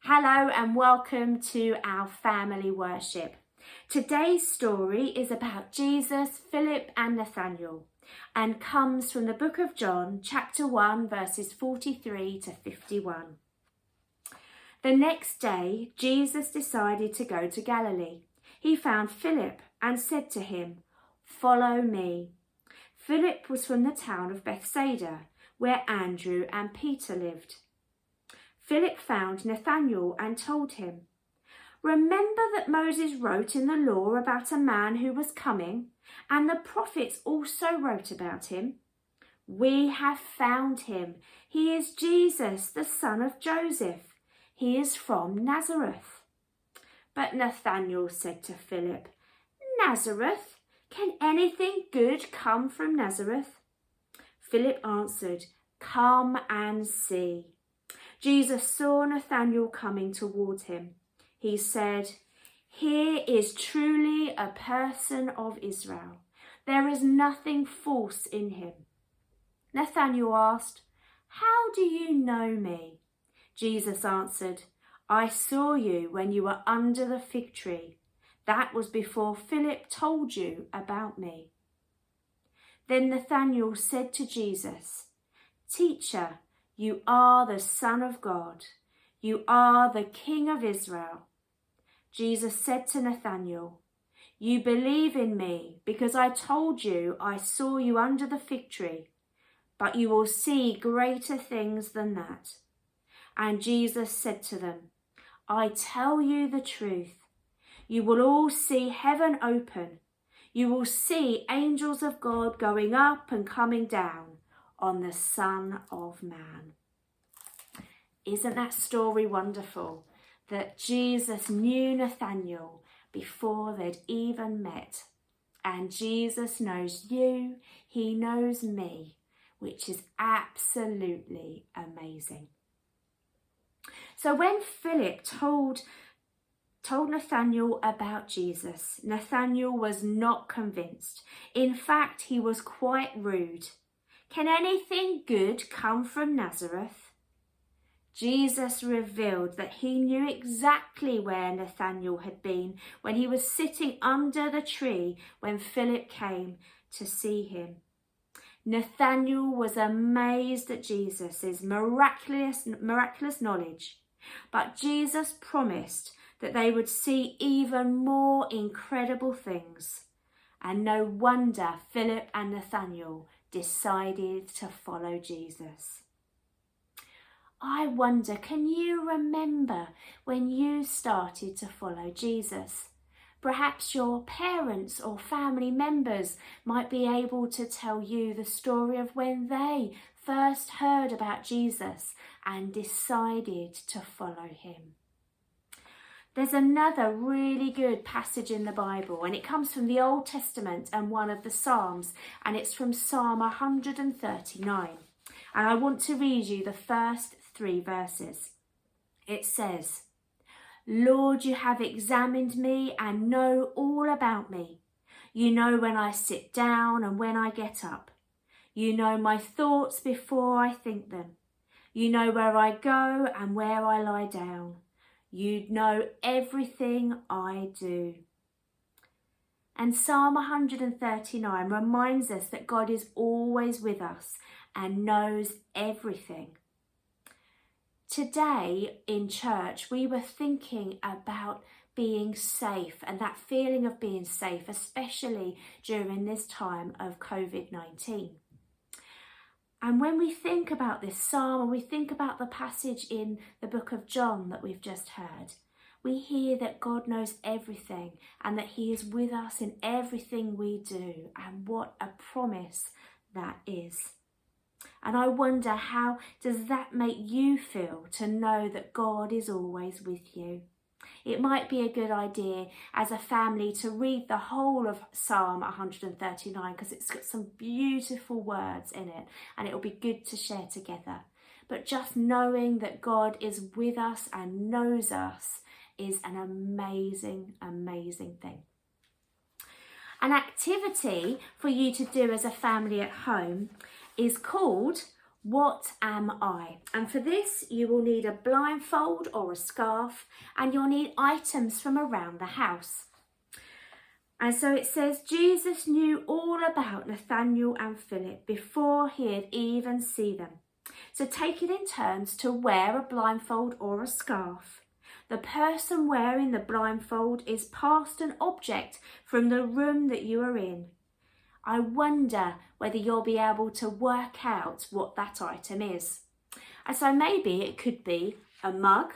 Hello and welcome to our family worship. Today's story is about Jesus, Philip and Nathanael and comes from the book of John, chapter 1, verses 43 to 51. The next day, Jesus decided to go to Galilee. He found Philip and said to him, "Follow me." Philip was from the town of Bethsaida, where Andrew and Peter lived. Philip found Nathanael and told him, "Remember that Moses wrote in the law about a man who was coming, and the prophets also wrote about him. We have found him. He is Jesus, the son of Joseph. He is from Nazareth." But Nathanael said to Philip, "Nazareth? Can anything good come from Nazareth?" Philip answered, "Come and see." Jesus saw Nathanael coming toward him. He said, "Here is truly a person of Israel. There is nothing false in him." Nathanael asked, "How do you know me?" Jesus answered, "I saw you when you were under the fig tree. That was before Philip told you about me." Then Nathanael said to Jesus, "Teacher, you are the Son of God. You are the King of Israel." Jesus said to Nathanael, "You believe in me because I told you I saw you under the fig tree, but you will see greater things than that." And Jesus said to them, "I tell you the truth. You will all see heaven open. You will see angels of God going up and coming down on the Son of Man." Isn't that story wonderful? That Jesus knew Nathanael before they'd even met. And Jesus knows you, he knows me, which is absolutely amazing. So when Philip told Nathanael about Jesus, Nathanael was not convinced. In fact, he was quite rude. "Can anything good come from Nazareth?" Jesus revealed that he knew exactly where Nathanael had been when he was sitting under the tree when Philip came to see him. Nathanael was amazed at Jesus' miraculous knowledge, but Jesus promised that they would see even more incredible things. And no wonder Philip and Nathanael decided to follow Jesus. I wonder, can you remember when you started to follow Jesus? Perhaps your parents or family members might be able to tell you the story of when they first heard about Jesus and decided to follow him. There's another really good passage in the Bible, and it comes from the Old Testament and one of the Psalms, and it's from Psalm 139. And I want to read you the first 3 verses. It says, "Lord, you have examined me and know all about me. You know when I sit down and when I get up. You know my thoughts before I think them. You know where I go and where I lie down. You know everything I do." And Psalm 139 reminds us that God is always with us and knows everything. Today in church, we were thinking about being safe and that feeling of being safe, especially during this time of COVID-19. And when we think about this psalm and we think about the passage in the book of John that we've just heard, we hear that God knows everything and that he is with us in everything we do, and what a promise that is. And I wonder, how does that make you feel to know that God is always with you? It might be a good idea as a family to read the whole of Psalm 139 because it's got some beautiful words in it and it'll be good to share together. But just knowing that God is with us and knows us is an amazing, amazing thing. An activity for you to do as a family at home is called What am I? And for this, you will need a blindfold or a scarf, and you'll need items from around the house. And so it says, Jesus knew all about Nathanael and Philip before he had even seen them. So take it in turns to wear a blindfold or a scarf. The person wearing the blindfold is past an object from the room that you are in. I wonder whether you'll be able to work out what that item is. And so maybe it could be a mug,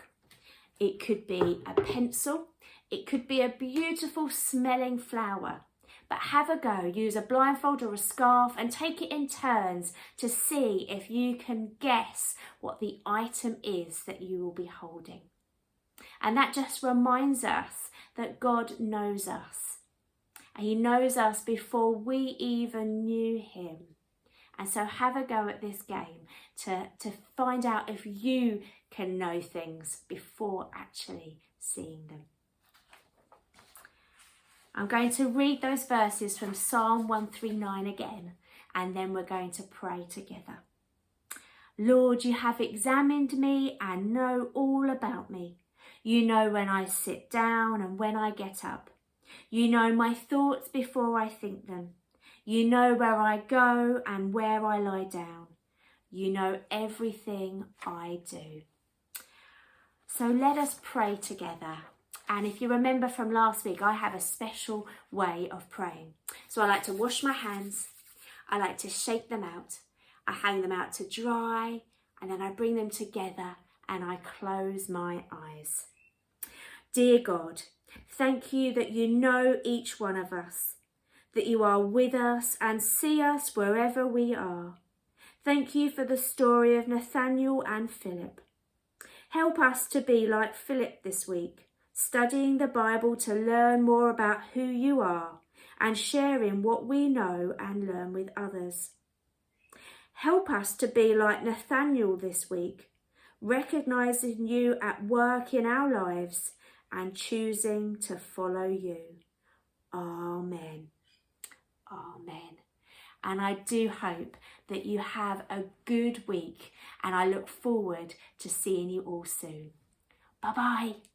it could be a pencil, it could be a beautiful smelling flower. But have a go, use a blindfold or a scarf and take it in turns to see if you can guess what the item is that you will be holding. And that just reminds us that God knows us. And he knows us before we even knew him. And so have a go at this game to find out if you can know things before actually seeing them. I'm going to read those verses from Psalm 139 again, and then we're going to pray together. Lord, you have examined me and know all about me. You know when I sit down and when I get up. You know my thoughts before I think them. You know where I go and where I lie down. You know everything I do. So let us pray together. And if you remember from last week, I have a special way of praying. So I like to wash my hands. I like to shake them out. I hang them out to dry, and then I bring them together and I close my eyes. Dear God, thank you that you know each one of us, that you are with us and see us wherever we are. Thank you for the story of Nathanael and Philip. Help us to be like Philip this week, studying the Bible to learn more about who you are and sharing what we know and learn with others. Help us to be like Nathanael this week, recognizing you at work in our lives and choosing to follow you. Amen. Amen. And I do hope that you have a good week, and I look forward to seeing you all soon. Bye-bye.